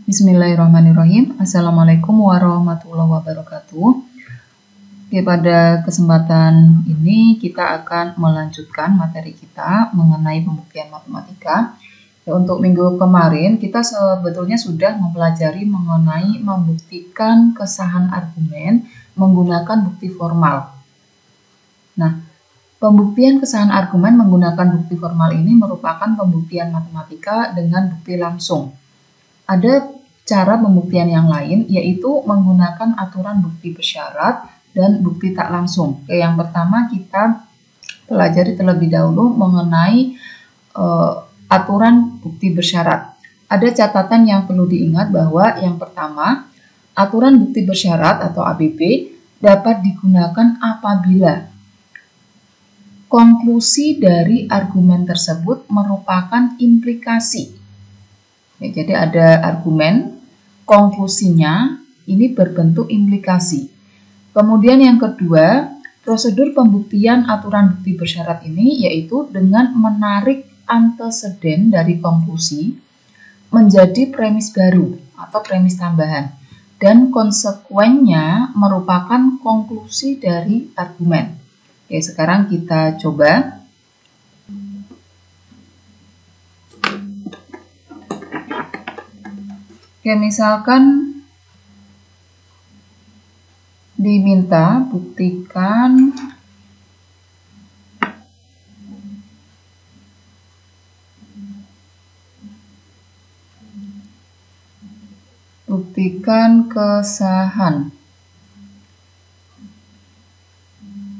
Bismillahirrahmanirrahim. Assalamualaikum warahmatullahi wabarakatuh. Oke, pada kesempatan ini kita akan melanjutkan materi kita mengenai pembuktian matematika. Untuk minggu kemarin kita sebetulnya sudah mempelajari mengenai membuktikan kesahan argumen menggunakan bukti formal. Nah, pembuktian kesahan argumen menggunakan bukti formal ini merupakan pembuktian matematika dengan bukti langsung. Ada cara pembuktian yang lain, yaitu menggunakan aturan bukti bersyarat dan bukti tak langsung. Yang pertama kita pelajari terlebih dahulu mengenai aturan bukti bersyarat. Ada catatan yang perlu diingat bahwa yang pertama, aturan bukti bersyarat atau ABB dapat digunakan apabila konklusi dari argumen tersebut merupakan implikasi. Jadi ada argumen, konklusinya ini berbentuk implikasi. Kemudian yang kedua, prosedur pembuktian aturan bukti bersyarat ini yaitu dengan menarik anteseden dari konklusi menjadi premis baru atau premis tambahan. Dan konsekuennya merupakan konklusi dari argumen. Oke, sekarang kita coba. Oke, misalkan diminta buktikan kesahan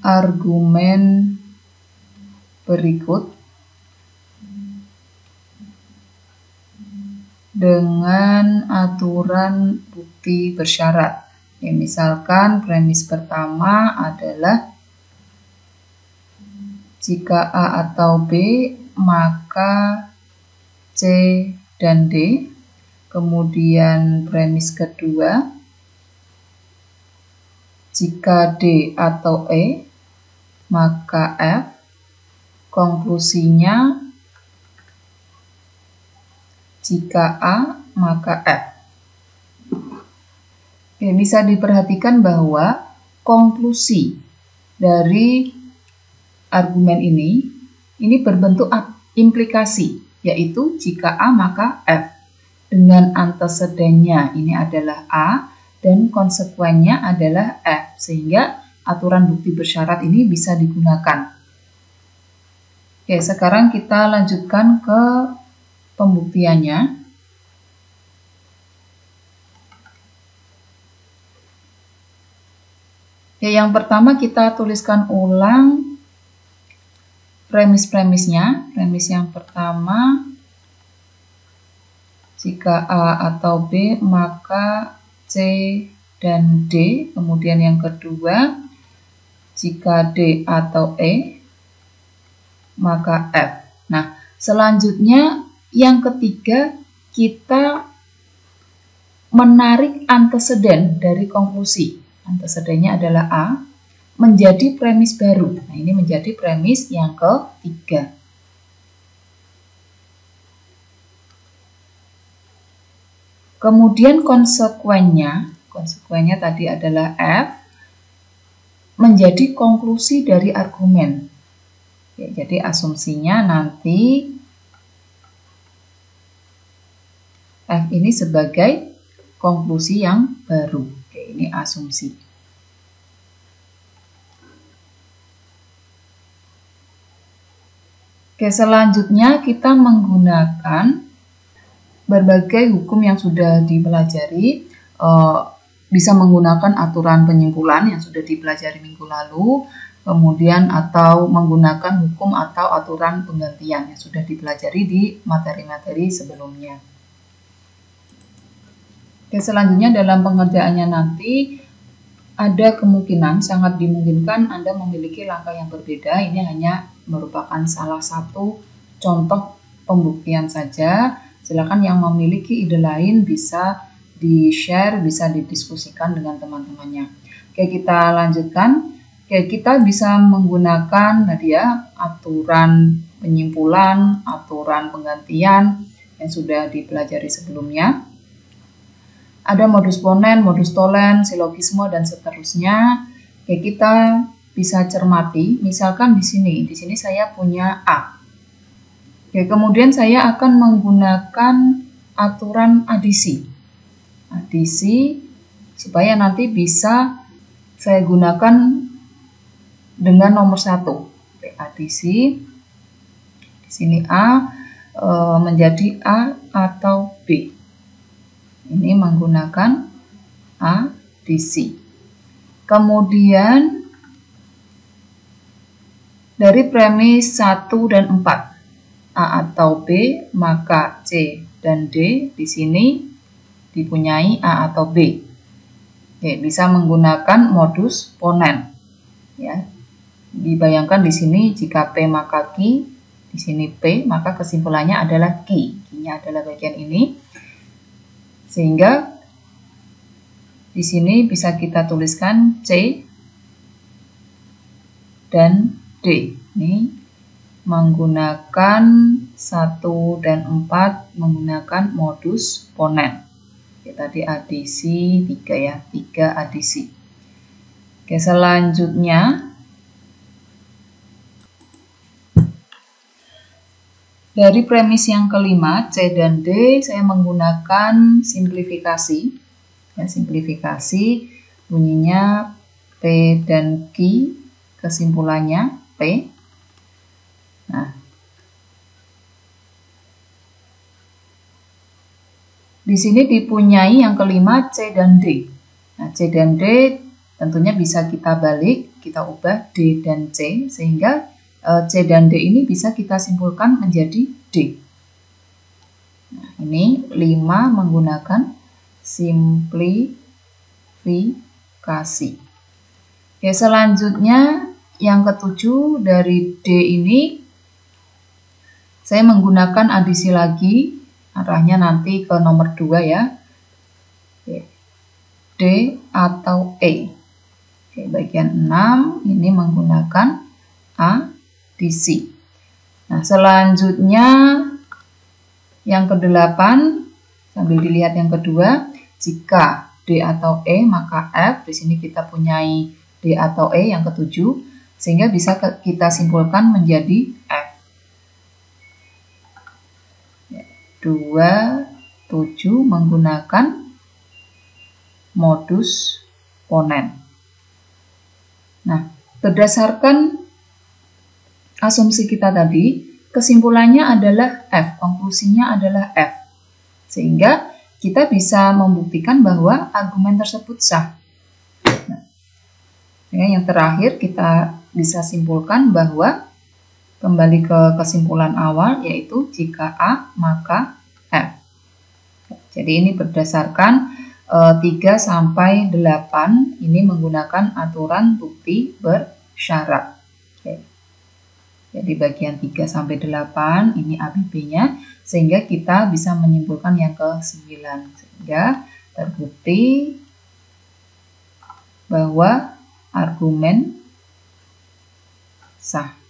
argumen berikut dengan aturan bukti bersyarat. Ya, misalkan premis pertama adalah jika A atau B maka C dan D. Kemudian premis kedua, jika D atau E maka F. Konklusinya jika A maka F. Oke, bisa diperhatikan bahwa konklusi dari argumen ini berbentuk implikasi, yaitu jika A maka F. Dengan antesedennya ini adalah A dan konsekuennya adalah F, sehingga aturan bukti bersyarat ini bisa digunakan. Oke, sekarang kita lanjutkan ke pembuktiannya. Oke, yang pertama kita tuliskan ulang premis-premisnya. Premis yang pertama, jika A atau B maka C dan D. Kemudian yang kedua, jika D atau E maka F. Nah, selanjutnya yang ketiga kita menarik anteseden dari konklusi. Antesedennya adalah A menjadi premis baru. Nah, ini menjadi premis yang ketiga. Kemudian konsekuennya tadi adalah F menjadi konklusi dari argumen. Ya, jadi asumsinya nanti F ini sebagai konklusi yang baru. Oke, ini asumsi. Oke, selanjutnya kita menggunakan berbagai hukum yang sudah dipelajari, bisa menggunakan aturan penyimpulan yang sudah dipelajari minggu lalu, kemudian atau menggunakan hukum atau aturan penggantian yang sudah dipelajari di materi-materi sebelumnya. Oke, selanjutnya dalam pengerjaannya nanti ada kemungkinan, sangat dimungkinkan Anda memiliki langkah yang berbeda. Ini hanya merupakan salah satu contoh pembuktian saja. Silakan yang memiliki ide lain bisa di-share, bisa didiskusikan dengan teman-temannya. Oke, kita lanjutkan. Oke, kita bisa menggunakan tadi ya aturan penyimpulan, aturan penggantian yang sudah dipelajari sebelumnya. ada modus ponen, modus tolen, silogisme, dan seterusnya. Oke, kita bisa cermati. Misalkan di sini saya punya A. Oke, kemudian saya akan menggunakan aturan adisi. Adisi supaya nanti bisa saya gunakan dengan nomor 1. Oke, adisi. Di sini A menjadi A atau B. Ini menggunakan adisi. Kemudian dari premis 1 dan 4, A atau B, maka C dan D di sini dipunyai A atau B. Oke, bisa menggunakan modus ponen. Ya. Dibayangkan di sini jika P maka Q, di sini P, maka kesimpulannya adalah Q. Q-nya adalah bagian ini. Sehingga di sini bisa kita tuliskan C dan D. Ini menggunakan 1 dan 4 menggunakan modus ponen. Oke, tadi adisi 3 ya, 3 adisi. Oke, selanjutnya dari premis yang kelima, C dan D, saya menggunakan simplifikasi. Ya, simplifikasi bunyinya P dan Q, kesimpulannya P. Nah, di sini dipunyai yang kelima C dan D. Nah, C dan D tentunya bisa kita balik, kita ubah D dan C, sehingga C dan D ini bisa kita simpulkan menjadi D. Nah, ini 5 menggunakan simplifikasi. Oke, selanjutnya yang ketujuh dari D ini saya menggunakan adisi lagi, arahnya nanti ke nomor 2 ya. Oke. D atau E. Oke, bagian 6 ini menggunakan adisi. Nah, selanjutnya yang ke-8, sambil dilihat yang kedua, jika D atau E maka F. Di sini kita punyai D atau E yang ke-7, sehingga bisa kita simpulkan menjadi F. 2, 7 menggunakan modus ponen. Nah, berdasarkan asumsi kita tadi, kesimpulannya adalah F, konklusinya adalah F. Sehingga kita bisa membuktikan bahwa argumen tersebut sah. Nah, yang terakhir kita bisa simpulkan bahwa kembali ke kesimpulan awal, yaitu jika A maka F. Jadi ini berdasarkan 3 sampai 8 ini menggunakan aturan bukti bersyarat. Oke. Jadi bagian 3 sampai 8 ini ABB-nya, sehingga kita bisa menyimpulkan yang ke-9, sehingga terbukti bahwa argumen sah.